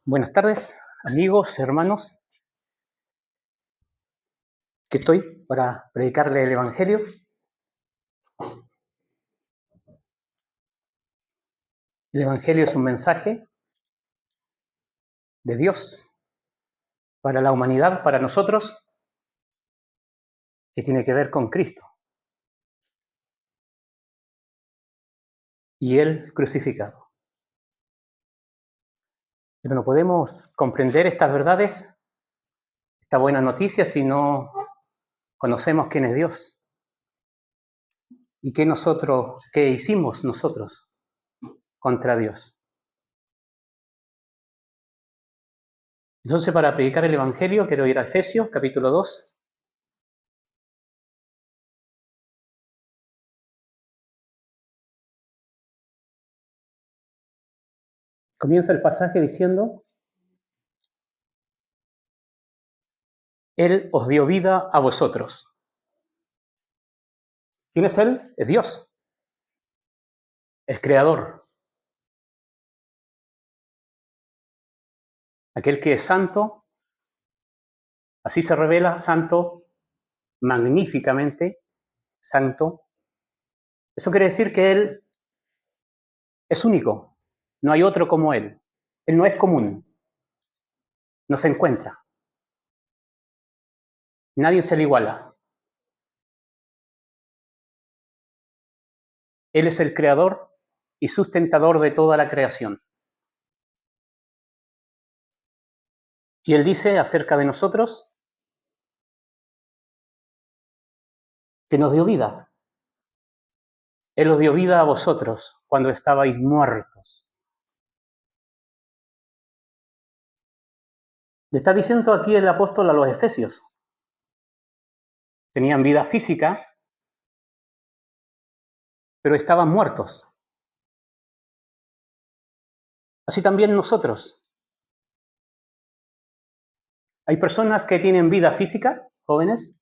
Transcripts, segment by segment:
Buenas tardes, amigos, hermanos, que estoy para predicarle el Evangelio. El Evangelio es un mensaje de Dios para la humanidad, para nosotros, que tiene que ver con Cristo y Él crucificado. Pero no podemos comprender estas verdades, esta buena noticia, si no conocemos quién es Dios y qué hicimos nosotros contra Dios. Entonces, para predicar el Evangelio, quiero ir a Efesios, capítulo 2. Comienza el pasaje diciendo: Él os dio vida a vosotros. ¿Quién es Él? Es Dios, el Creador, aquel que es santo, así se revela, santo, magníficamente santo. Eso quiere decir que Él es único, no hay otro como Él. Él no es común, no se encuentra, nadie se le iguala. Él es el Creador y sustentador de toda la creación. Y Él dice acerca de nosotros que nos dio vida. Él os dio vida a vosotros cuando estabais muertos. Le está diciendo aquí el apóstol a los efesios. Tenían vida física, pero estaban muertos. Así también nosotros. Hay personas que tienen vida física, jóvenes,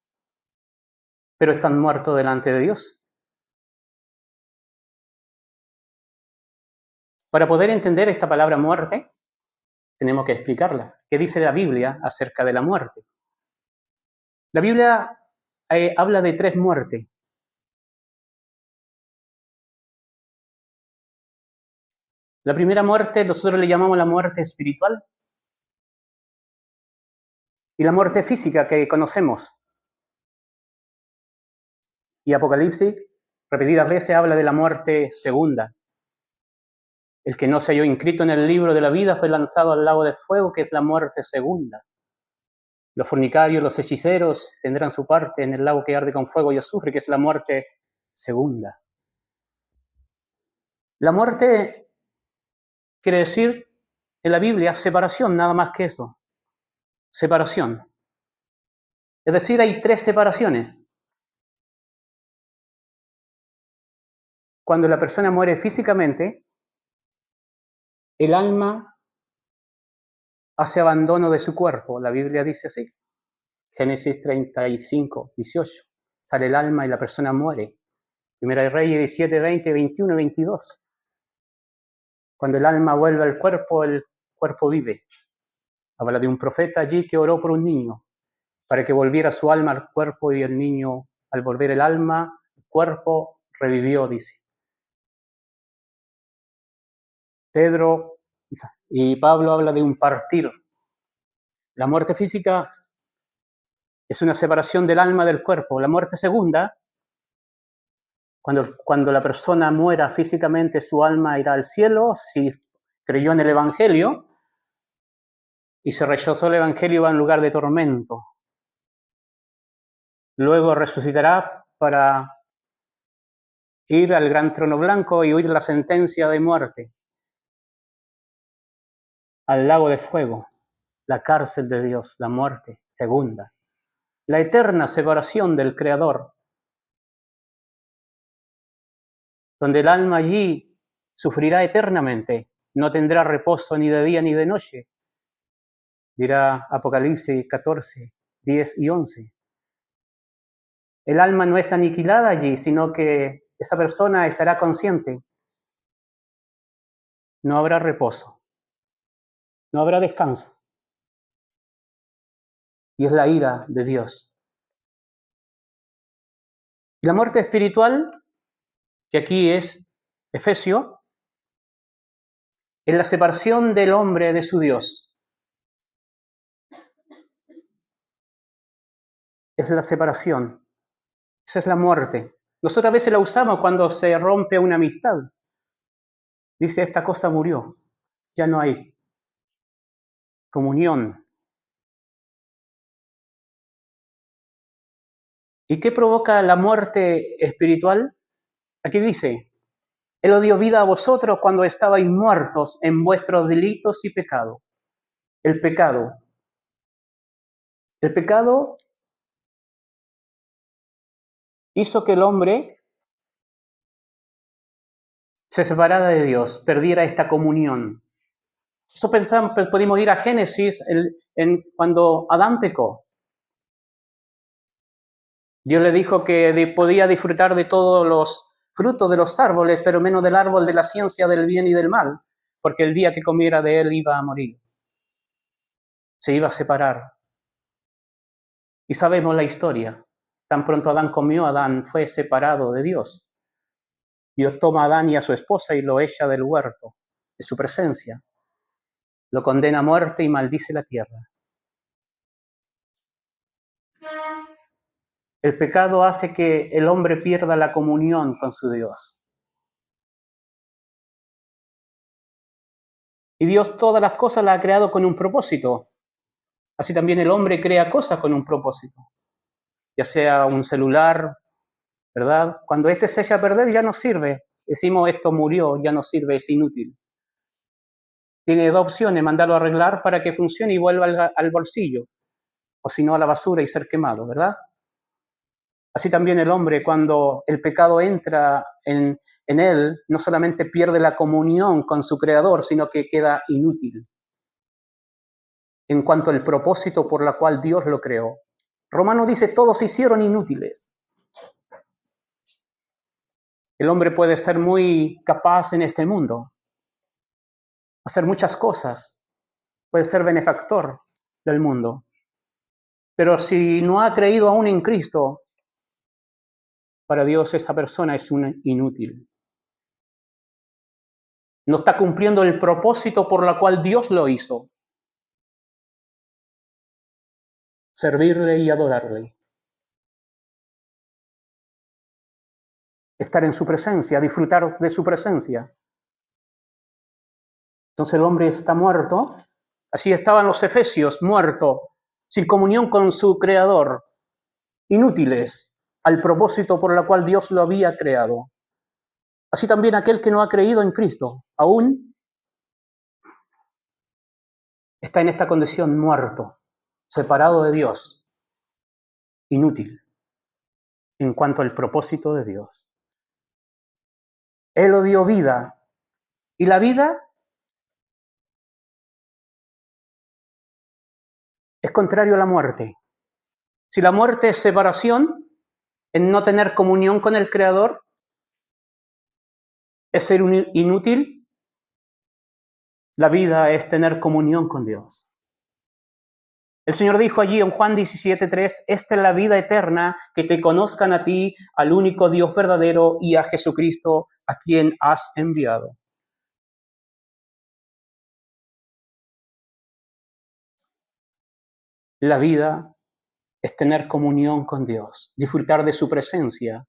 pero están muertos delante de Dios. Para poder entender esta palabra muerte, tenemos que explicarla. ¿Qué dice la Biblia acerca de la muerte? La Biblia habla de 3 muertes. La primera muerte nosotros le llamamos la muerte espiritual y la muerte física que conocemos. Y Apocalipsis, repetidas veces, habla de la muerte segunda. El que no se halló inscrito en el libro de la vida fue lanzado al lago de fuego, que es la muerte segunda. Los fornicarios, los hechiceros tendrán su parte en el lago que arde con fuego y azufre, que es la muerte segunda. La muerte quiere decir en la Biblia separación, nada más que eso. Separación. Es decir, hay 3 separaciones. Cuando la persona muere físicamente, el alma hace abandono de su cuerpo. La Biblia dice así. Génesis 35, 18. Sale el alma y la persona muere. Primera de Reyes 17, 20, 21 y 22. Cuando el alma vuelve al cuerpo, el cuerpo vive. Habla de un profeta allí que oró por un niño, para que volviera su alma al cuerpo, y el niño, al volver el alma, el cuerpo revivió, dice. Pedro y Pablo habla de un partir. La muerte física es una separación del alma del cuerpo. La muerte segunda, cuando la persona muera físicamente, su alma irá al cielo, si creyó en el Evangelio, y se rechazó el Evangelio, va a un lugar de tormento. Luego resucitará para ir al gran trono blanco y oír la sentencia de muerte, al lago de fuego, la cárcel de Dios, la muerte segunda, la eterna separación del Creador, donde el alma allí sufrirá eternamente, no tendrá reposo ni de día ni de noche, dirá Apocalipsis 14, 10 y 11. El alma no es aniquilada allí, sino que esa persona estará consciente. No habrá reposo. no habrá descanso. Y es la ira de Dios. Y la muerte espiritual, que aquí es Efesio, es la separación del hombre de su Dios. Es la separación. Esa es la muerte. Nosotros a veces la usamos cuando se rompe una amistad. Dice, esta cosa murió. Ya no hay comunión. ¿Y qué provoca la muerte espiritual? Aquí dice, Él os dio vida a vosotros cuando estabais muertos en vuestros delitos y pecados. El pecado. El pecado hizo que el hombre se separara de Dios, perdiera esta comunión. Eso pensamos, podemos ir a Génesis, cuando Adán pecó. Dios le dijo que podía disfrutar de todos los frutos de los árboles, pero menos del árbol de la ciencia del bien y del mal, porque el día que comiera de él iba a morir. Se iba a separar. Y sabemos la historia. Tan pronto Adán comió, Adán fue separado de Dios. Dios toma a Adán y a su esposa y lo echa del huerto, de su presencia. Lo condena a muerte y maldice la tierra. El pecado hace que el hombre pierda la comunión con su Dios. Y Dios todas las cosas las ha creado con un propósito. Así también el hombre crea cosas con un propósito. Ya sea un celular, ¿verdad? Cuando este se echa a perder ya no sirve. Decimos, esto murió, ya no sirve, es inútil. Tiene dos opciones, mandarlo a arreglar para que funcione y vuelva al bolsillo. O si no, a la basura y ser quemado, ¿verdad? Así también el hombre, cuando el pecado entra en él, no solamente pierde la comunión con su Creador, sino que queda inútil en cuanto al propósito por la cual Dios lo creó. Romano dice, todos se hicieron inútiles. El hombre puede ser muy capaz en este mundo, hacer muchas cosas, puede ser benefactor del mundo, pero si no ha creído aún en Cristo, para Dios esa persona es un inútil. No está cumpliendo el propósito por la cual Dios lo hizo. Servirle y adorarle. Estar en su presencia, disfrutar de su presencia. Entonces el hombre está muerto. Así estaban los efesios, muerto, sin comunión con su Creador, inútiles al propósito por el cual Dios lo había creado. Así también aquel que no ha creído en Cristo, aún está en esta condición muerto, separado de Dios, inútil en cuanto al propósito de Dios. Él lo dio vida, y la vida es contrario a la muerte. Si la muerte es separación, en no tener comunión con el Creador, es ser inútil, la vida es tener comunión con Dios. El Señor dijo allí en Juan 17:3, esta es la vida eterna, que te conozcan a ti, al único Dios verdadero, y a Jesucristo, a quien has enviado. La vida es tener comunión con Dios, disfrutar de su presencia.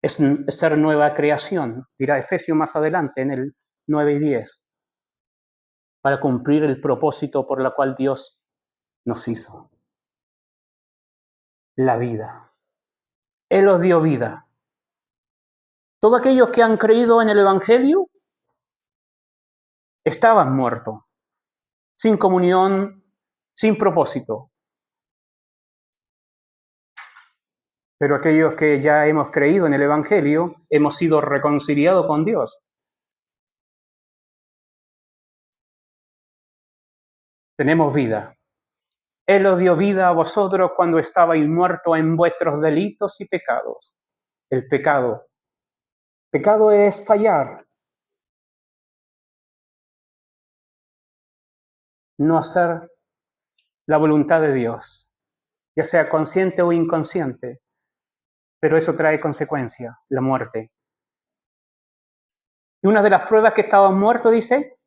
Es ser nueva creación, dirá Efesios más adelante en el 9 y 10, para cumplir el propósito por el cual Dios nos hizo. La vida. Él os dio vida. Todos aquellos que han creído en el Evangelio estaban muertos, sin comunión, sin propósito. Pero aquellos que ya hemos creído en el Evangelio, hemos sido reconciliados con Dios. Tenemos vida. Él os dio vida a vosotros cuando estabais muertos en vuestros delitos y pecados. El pecado. Pecado es fallar. no hacer la voluntad de Dios, ya sea consciente o inconsciente, pero eso trae consecuencia, la muerte. Y una de las pruebas que estamos muertos, dice,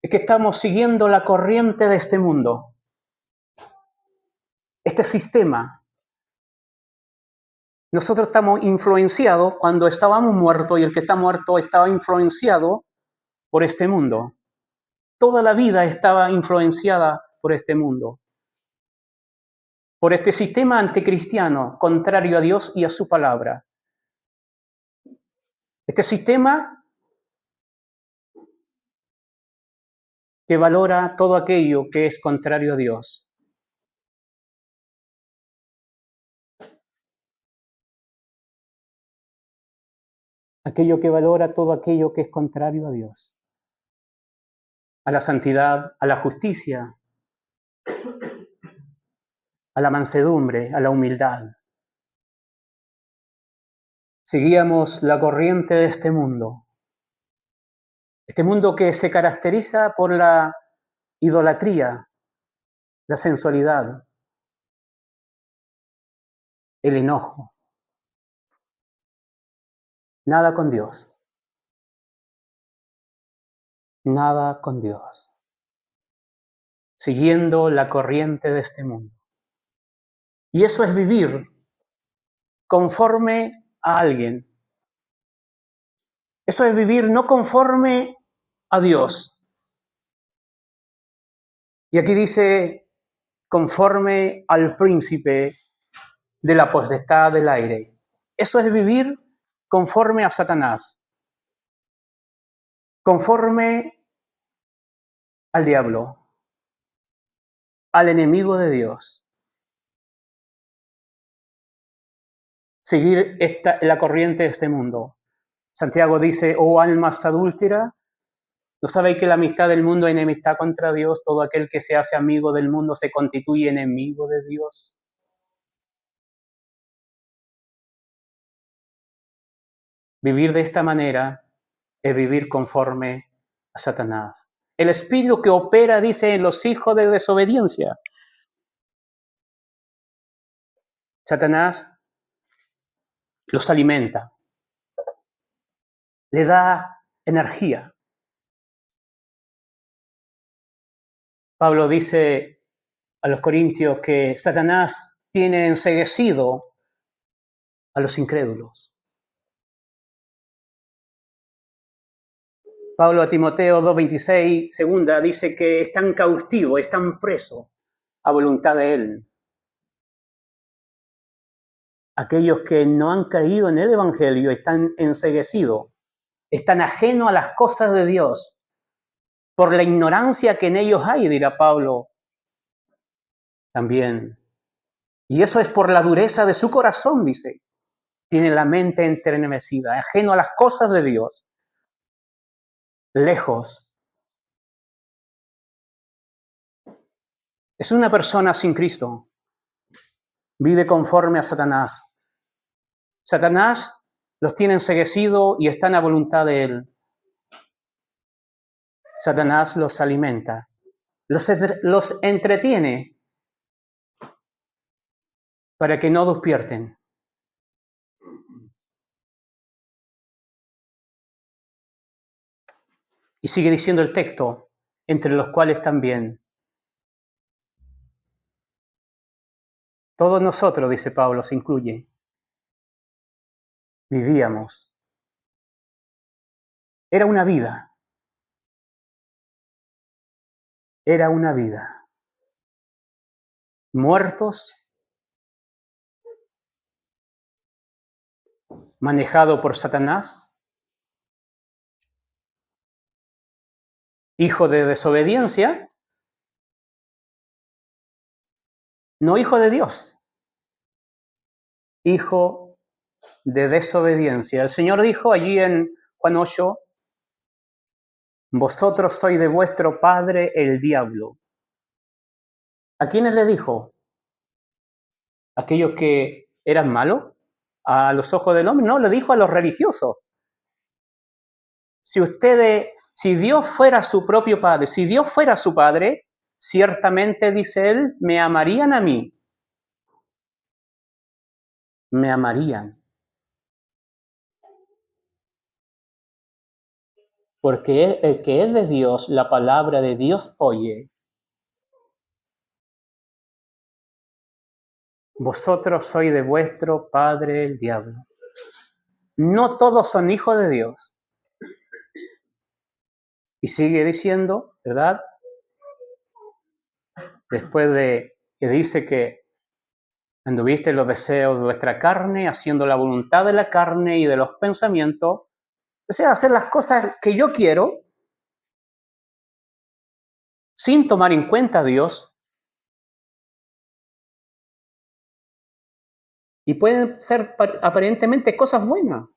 es que estamos siguiendo la corriente de este mundo, este sistema. Nosotros estamos influenciados cuando estábamos muertos y el que está muerto estaba influenciado por este mundo. Toda la vida estaba influenciada por este mundo, por este sistema anticristiano, contrario a Dios y a su palabra. Este sistema que valora todo aquello que es contrario a Dios. Aquello que valora todo aquello que es contrario a Dios. A la santidad, a la justicia, a la mansedumbre, a la humildad. Seguíamos la corriente de este mundo que se caracteriza por la idolatría, la sensualidad, el enojo. Nada con Dios. Nada con Dios. Siguiendo la corriente de este mundo. Y eso es vivir conforme a alguien. Eso es vivir no conforme a Dios. Y aquí dice, conforme al príncipe de la potestad del aire. Eso es vivir conforme a Satanás, conforme al diablo, al enemigo de Dios. Seguir la corriente de este mundo. Santiago dice, oh almas adúlteras, ¿no sabéis que la amistad del mundo es enemistad contra Dios? Todo aquel que se hace amigo del mundo se constituye enemigo de Dios. Vivir de esta manera es vivir conforme a Satanás. El espíritu que opera, dice, en los hijos de desobediencia. Satanás los alimenta, le da energía. Pablo dice a los corintios que Satanás tiene enceguecido a los incrédulos. Pablo a Timoteo 2:26, segunda, dice que están cautivos, están presos a voluntad de él. Aquellos que no han creído en el Evangelio están enceguecidos, están ajenos a las cosas de Dios, por la ignorancia que en ellos hay, dirá Pablo también. Y eso es por la dureza de su corazón, dice. Tiene la mente enternecida, ajeno a las cosas de Dios, lejos. Es una persona sin Cristo. Vive conforme a Satanás. Satanás los tiene enceguecidos y están a voluntad de él. Satanás los alimenta, los entretiene para que no despierten. Y sigue diciendo el texto, entre los cuales también. Todos nosotros, dice Pablo, se incluye. Vivíamos. Era una vida. Era una vida. Muertos, manejado por Satanás, hijo de desobediencia, no hijo de Dios, hijo de desobediencia. El Señor dijo allí en Juan 8, vosotros sois de vuestro padre el diablo. ¿A quiénes le dijo? ¿Aquellos que eran malos a los ojos del hombre? No, le dijo a los religiosos. Si Dios fuera su propio padre, si Dios fuera su padre, ciertamente, dice él, me amarían a mí. Me amarían. Porque el que es de Dios, la palabra de Dios oye. Vosotros sois de vuestro padre el diablo. No todos son hijos de Dios. Y sigue diciendo, ¿verdad? Después de que dice que anduviste en los deseos de vuestra carne, haciendo la voluntad de la carne y de los pensamientos, o sea, hacer las cosas que yo quiero, sin tomar en cuenta a Dios, y pueden ser aparentemente cosas buenas.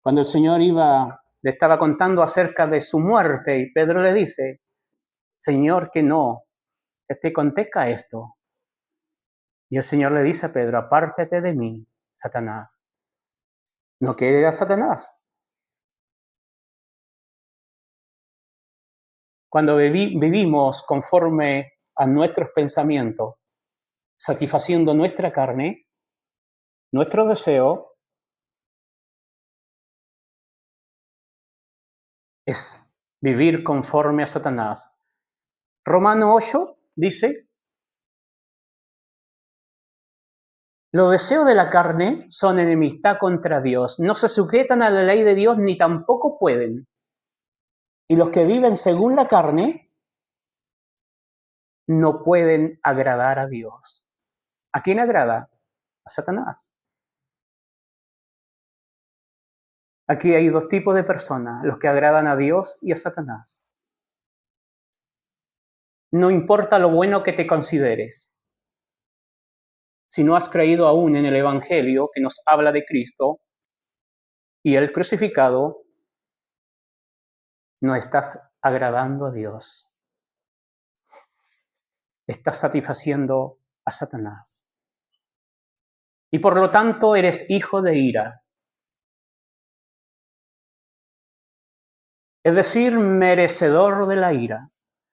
Cuando el Señor le estaba contando acerca de su muerte, y Pedro le dice, Señor, que no, que te acontezca esto. Y el Señor le dice a Pedro, apártate de mí, Satanás. No quiere a Satanás. Cuando vivimos conforme a nuestros pensamientos, satisfaciendo nuestra carne, nuestro deseo, es vivir conforme a Satanás. Romano 8 dice, los deseos de la carne son enemistad contra Dios, no se sujetan a la ley de Dios ni tampoco pueden. Y los que viven según la carne no pueden agradar a Dios. ¿A quién agrada? A Satanás. Aquí hay dos tipos de personas, los que agradan a Dios y a Satanás. No importa lo bueno que te consideres. Si no has creído aún en el Evangelio que nos habla de Cristo y el crucificado, no estás agradando a Dios. Estás satisfaciendo a Satanás. Y por lo tanto eres hijo de ira. Es decir, merecedor de la ira.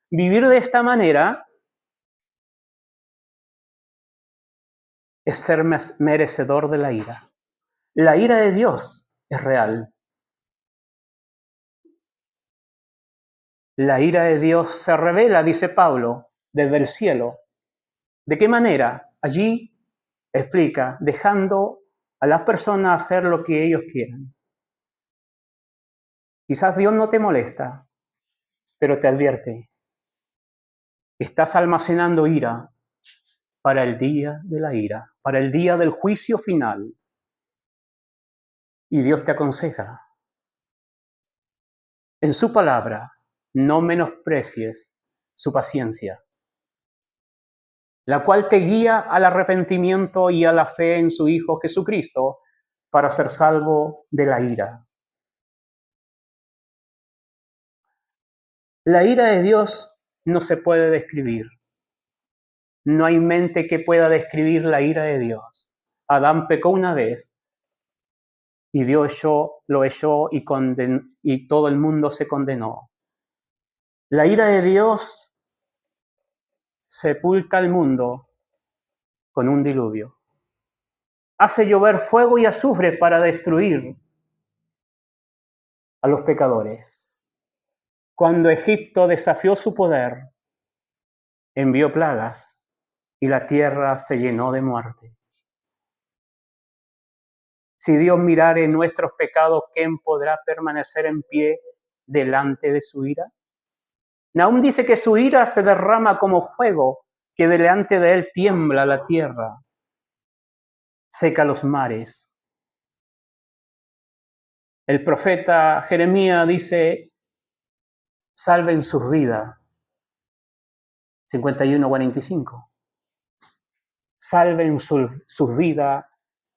Vivir de esta manera es ser merecedor de la ira. La ira de Dios es real. La ira de Dios se revela, dice Pablo, desde el cielo. ¿De qué manera? Allí explica, dejando a las personas hacer lo que ellos quieran. Quizás Dios no te molesta, pero te advierte. Estás almacenando ira para el día de la ira, para el día del juicio final. Y Dios te aconseja, en su palabra, no menosprecies su paciencia, la cual te guía al arrepentimiento y a la fe en su Hijo Jesucristo para ser salvo de la ira. La ira de Dios no se puede describir. No hay mente que pueda describir la ira de Dios. Adán pecó una vez y Dios lo echó y todo el mundo se condenó. La ira de Dios sepulta al mundo con un diluvio. Hace llover fuego y azufre para destruir a los pecadores. Cuando Egipto desafió su poder, envió plagas y la tierra se llenó de muerte. Si Dios mirare nuestros pecados, ¿quién podrá permanecer en pie delante de su ira? Nahum dice que su ira se derrama como fuego, que delante de él tiembla la tierra, seca los mares. El profeta Jeremías dice, salven sus vidas. 51:45. Salven sus vidas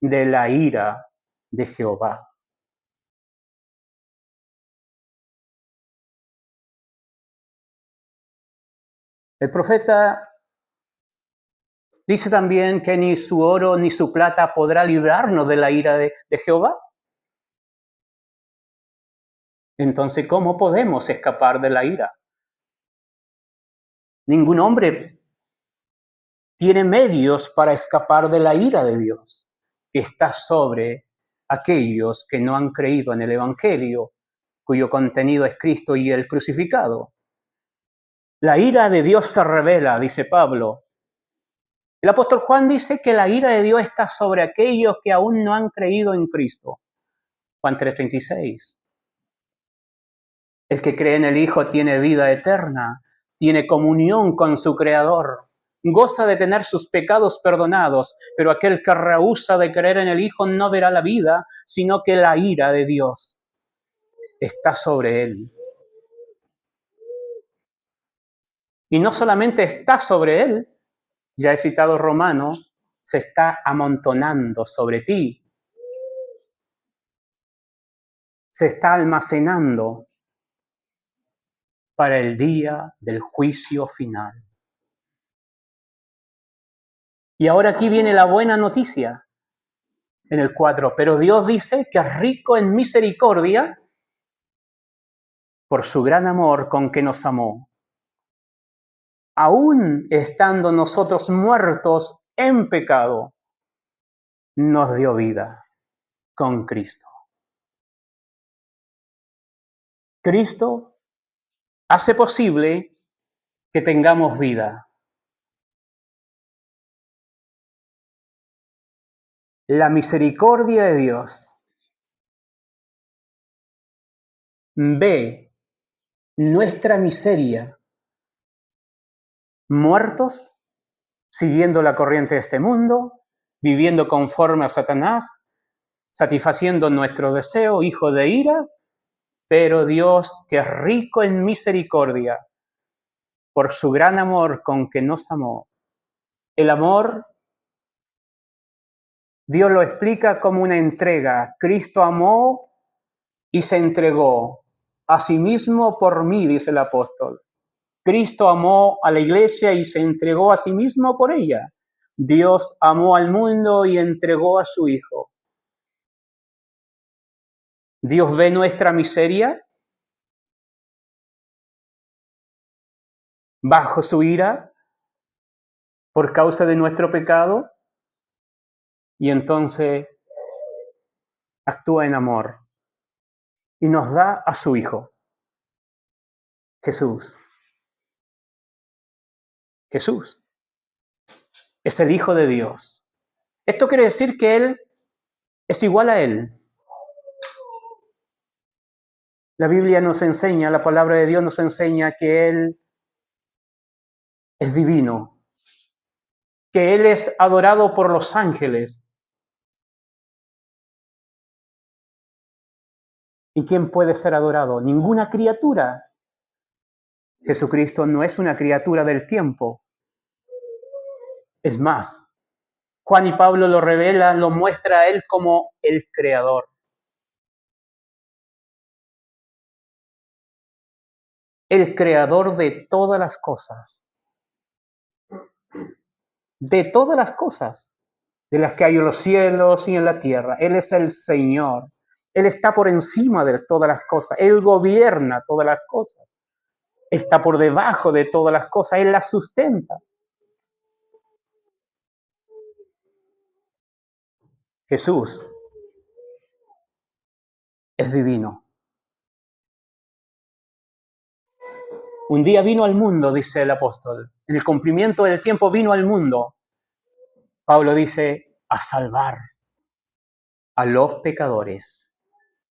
de la ira de Jehová. El profeta dice también que ni su oro ni su plata podrá librarnos de la ira de Jehová. Entonces, ¿cómo podemos escapar de la ira? Ningún hombre tiene medios para escapar de la ira de Dios, que está sobre aquellos que no han creído en el Evangelio, cuyo contenido es Cristo y el crucificado. La ira de Dios se revela, dice Pablo. El apóstol Juan dice que la ira de Dios está sobre aquellos que aún no han creído en Cristo. Juan 3:36. El que cree en el Hijo tiene vida eterna, tiene comunión con su Creador, goza de tener sus pecados perdonados, pero aquel que rehúsa de creer en el Hijo no verá la vida, sino que la ira de Dios está sobre él. Y no solamente está sobre él, ya he citado Romano, se está amontonando sobre ti, se está almacenando para el día del juicio final. Y ahora aquí viene la buena noticia en el 4. Pero Dios dice que es rico en misericordia por su gran amor con que nos amó. Aún estando nosotros muertos en pecado, nos dio vida con Cristo. Cristo hace posible que tengamos vida. La misericordia de Dios ve nuestra miseria, muertos, siguiendo la corriente de este mundo, viviendo conforme a Satanás, satisfaciendo nuestro deseo, hijo de ira, pero Dios, que es rico en misericordia, por su gran amor con que nos amó. El amor, Dios lo explica como una entrega. Cristo amó y se entregó a sí mismo por mí, dice el apóstol. Cristo amó a la iglesia y se entregó a sí mismo por ella. Dios amó al mundo y entregó a su Hijo. Dios ve nuestra miseria bajo su ira por causa de nuestro pecado y entonces actúa en amor y nos da a su Hijo, Jesús. Jesús es el Hijo de Dios. Esto quiere decir que Él es igual a Él. La Biblia nos enseña, la palabra de Dios nos enseña que Él es divino, que Él es adorado por los ángeles. ¿Y quién puede ser adorado? Ninguna criatura. Jesucristo no es una criatura del tiempo. Es más, Juan y Pablo lo revelan, lo muestra a Él como el Creador. El Creador de todas las cosas. De todas las cosas, de las que hay en los cielos y en la tierra. Él es el Señor. Él está por encima de todas las cosas. Él gobierna todas las cosas. Está por debajo de todas las cosas. Él las sustenta. Jesús es divino. Un día vino al mundo, dice el apóstol. En el cumplimiento del tiempo vino al mundo. Pablo dice, a salvar a los pecadores.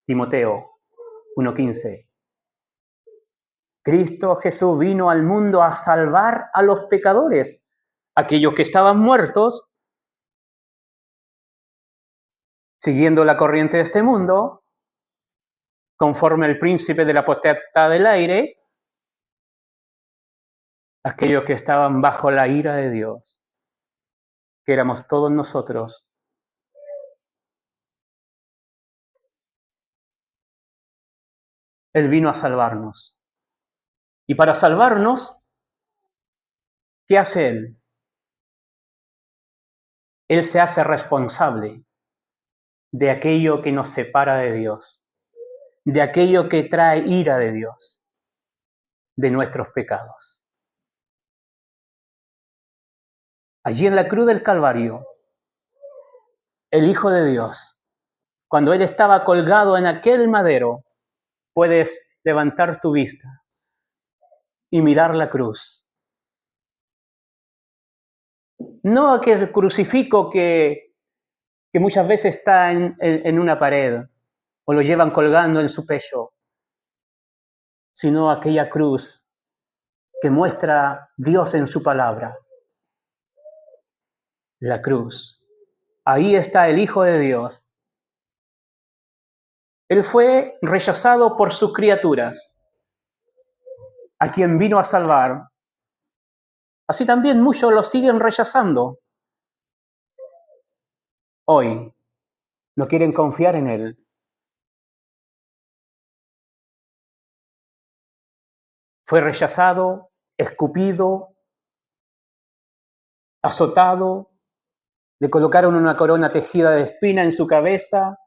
Timoteo 1:15. Cristo Jesús vino al mundo a salvar a los pecadores, aquellos que estaban muertos, siguiendo la corriente de este mundo, conforme al príncipe de la potestad del aire, aquellos que estaban bajo la ira de Dios, que éramos todos nosotros. Él vino a salvarnos. Y para salvarnos, ¿qué hace Él? Él se hace responsable de aquello que nos separa de Dios, de aquello que trae ira de Dios, de nuestros pecados. Allí en la cruz del Calvario, el Hijo de Dios, cuando Él estaba colgado en aquel madero, puedes levantar tu vista y mirar la cruz. No aquel crucifijo que muchas veces está en una pared o lo llevan colgando en su pecho, sino aquella cruz que muestra Dios en su palabra. La cruz. Ahí está el Hijo de Dios. Él fue rechazado por sus criaturas, a quien vino a salvar. Así también muchos lo siguen rechazando. Hoy no quieren confiar en Él. Fue rechazado, escupido, azotado, le colocaron una corona tejida de espina en su cabeza,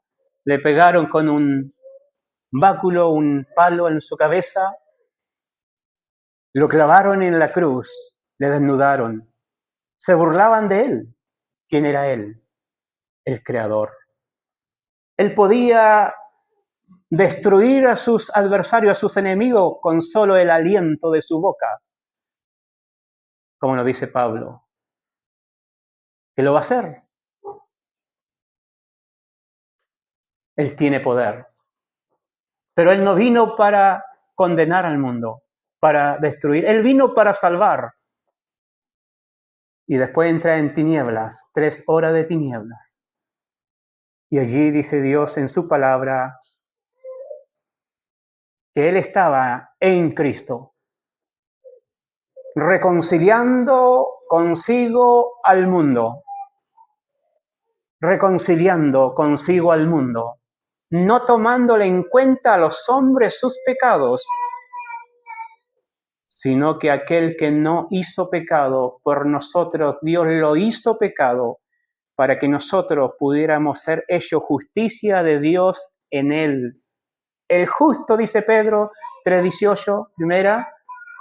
le pegaron con un báculo, un palo en su cabeza, lo clavaron en la cruz, le desnudaron, se burlaban de Él. ¿Quién era Él? El Creador. Él podía destruir a sus adversarios, a sus enemigos, con solo el aliento de su boca, como lo dice Pablo. ¿Qué lo va a hacer? Él tiene poder. Pero Él no vino para condenar al mundo, para destruir. Él vino para salvar. Y después entra en tinieblas, 3 horas de tinieblas. Y allí dice Dios en su palabra que Él estaba en Cristo, reconciliando consigo al mundo, reconciliando consigo al mundo, no tomándole en cuenta a los hombres sus pecados, sino que aquel que no hizo pecado por nosotros, Dios lo hizo pecado para que nosotros pudiéramos ser hechos justicia de Dios en él. El justo, dice Pedro 3:18, primera,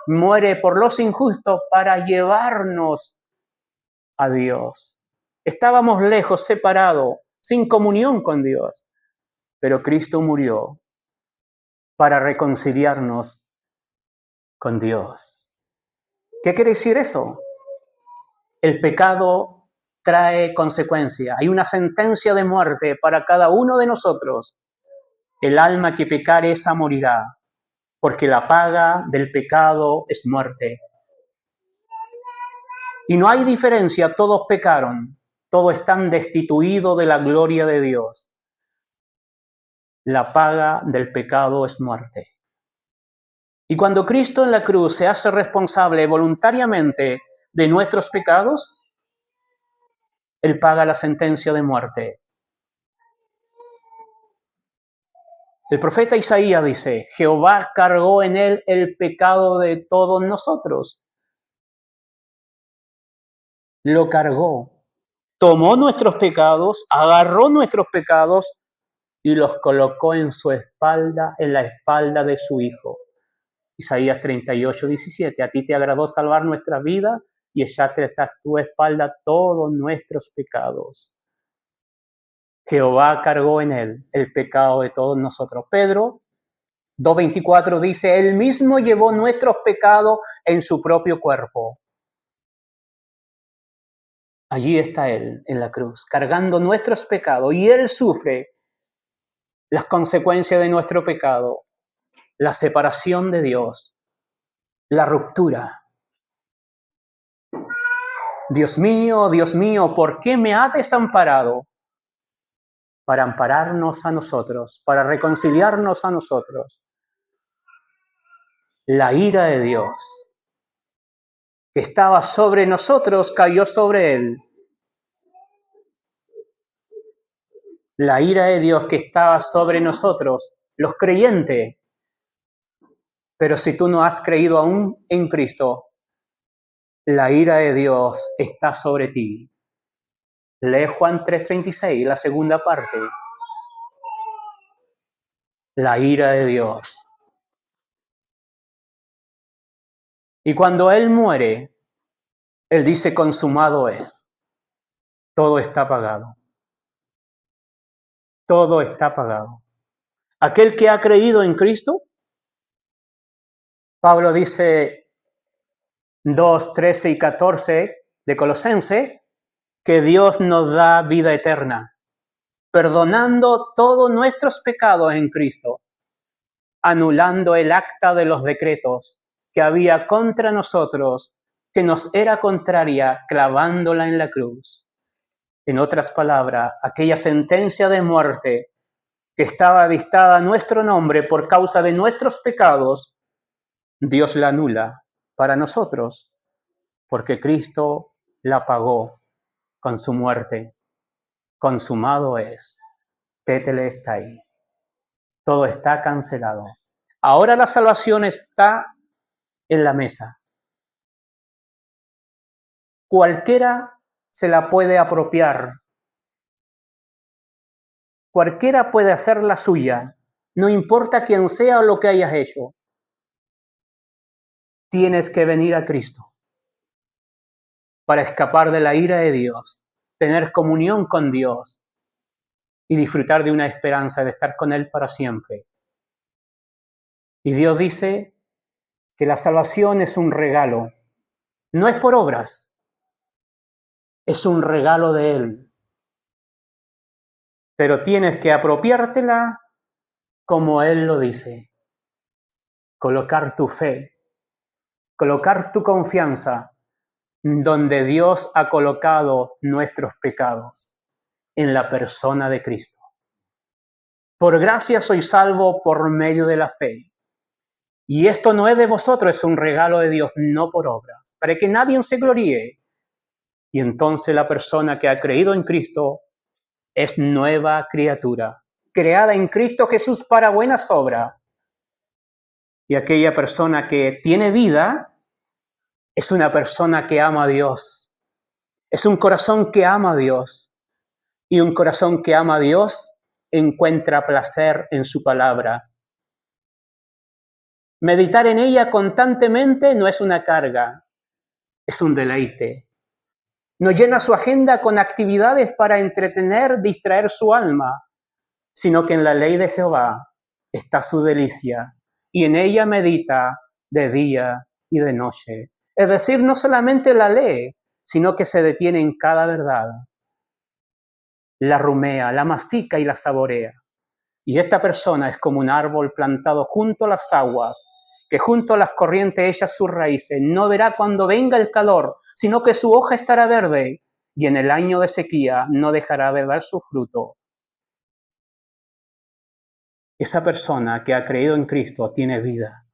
muere por los injustos para llevarnos a Dios. Estábamos lejos, separados, sin comunión con Dios, pero Cristo murió para reconciliarnos con Dios. ¿Qué quiere decir eso? El pecado trae consecuencias. Hay una sentencia de muerte para cada uno de nosotros. El alma que pecare, esa morirá, porque la paga del pecado es muerte. Y no hay diferencia, todos pecaron, todos están destituidos de la gloria de Dios. La paga del pecado es muerte. Y cuando Cristo en la cruz se hace responsable voluntariamente de nuestros pecados, Él paga la sentencia de muerte. El profeta Isaías dice, Jehová cargó en Él el pecado de todos nosotros. Lo cargó. Tomó nuestros pecados, agarró nuestros pecados y los colocó en su espalda, en la espalda de su Hijo. Isaías 38:17. A ti te agradó salvar nuestra vida y echaste a tu espalda todos nuestros pecados. Jehová cargó en él el pecado de todos nosotros. Pedro 2:24 dice, Él mismo llevó nuestros pecados en su propio cuerpo. Allí está Él en la cruz, cargando nuestros pecados, y Él sufre las consecuencias de nuestro pecado, la separación de Dios, la ruptura. Dios mío, ¿por qué me has desamparado? Para ampararnos a nosotros, para reconciliarnos a nosotros. La ira de Dios que estaba sobre nosotros cayó sobre Él. La ira de Dios que estaba sobre nosotros, los creyentes. Pero si tú no has creído aún en Cristo, la ira de Dios está sobre ti. Lee Juan 3:36, la segunda parte. La ira de Dios. Y cuando Él muere, Él dice, consumado es. Todo está pagado. Todo está pagado. Aquel que ha creído en Cristo, Pablo dice 2, 13 y 14 de Colosense, que Dios nos da vida eterna, perdonando todos nuestros pecados en Cristo, anulando el acta de los decretos que había contra nosotros, que nos era contraria, clavándola en la cruz. En otras palabras, aquella sentencia de muerte que estaba dictada a nuestro nombre por causa de nuestros pecados, Dios la anula para nosotros, porque Cristo la pagó con su muerte. Consumado es. Tetelestai. Todo está cancelado. Ahora la salvación está en la mesa. Cualquiera se la puede apropiar. Cualquiera puede hacer la suya. No importa quién sea o lo que hayas hecho. Tienes que venir a Cristo para escapar de la ira de Dios, tener comunión con Dios y disfrutar de una esperanza de estar con Él para siempre. Y Dios dice que la salvación es un regalo. No es por obras, es un regalo de Él. Pero tienes que apropiártela como Él lo dice. Colocar tu fe, colocar tu confianza donde Dios ha colocado nuestros pecados, en la persona de Cristo. Por gracia soy salvo por medio de la fe. Y esto no es de vosotros, es un regalo de Dios, no por obras, para que nadie se gloríe. Y entonces la persona que ha creído en Cristo es nueva criatura, creada en Cristo Jesús para buenas obras. Y aquella persona que tiene vida es una persona que ama a Dios. Es un corazón que ama a Dios. Y un corazón que ama a Dios encuentra placer en su palabra. Meditar en ella constantemente no es una carga, es un deleite. No llena su agenda con actividades para entretener, distraer su alma, sino que en la ley de Jehová está su delicia, y en ella medita de día y de noche. Es decir, no solamente la lee, sino que se detiene en cada verdad. La rumea, la mastica y la saborea. Y esta persona es como un árbol plantado junto a las aguas, que junto a las corrientes echa sus raíces. No verá cuando venga el calor, sino que su hoja estará verde, y en el año de sequía no dejará de dar su fruto. Esa persona que ha creído en Cristo tiene vida.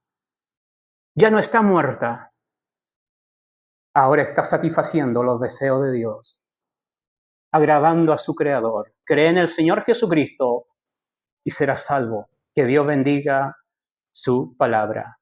Ya no está muerta. Ahora está satisfaciendo los deseos de Dios, agradando a su Creador. Cree en el Señor Jesucristo y será salvo. Que Dios bendiga su palabra.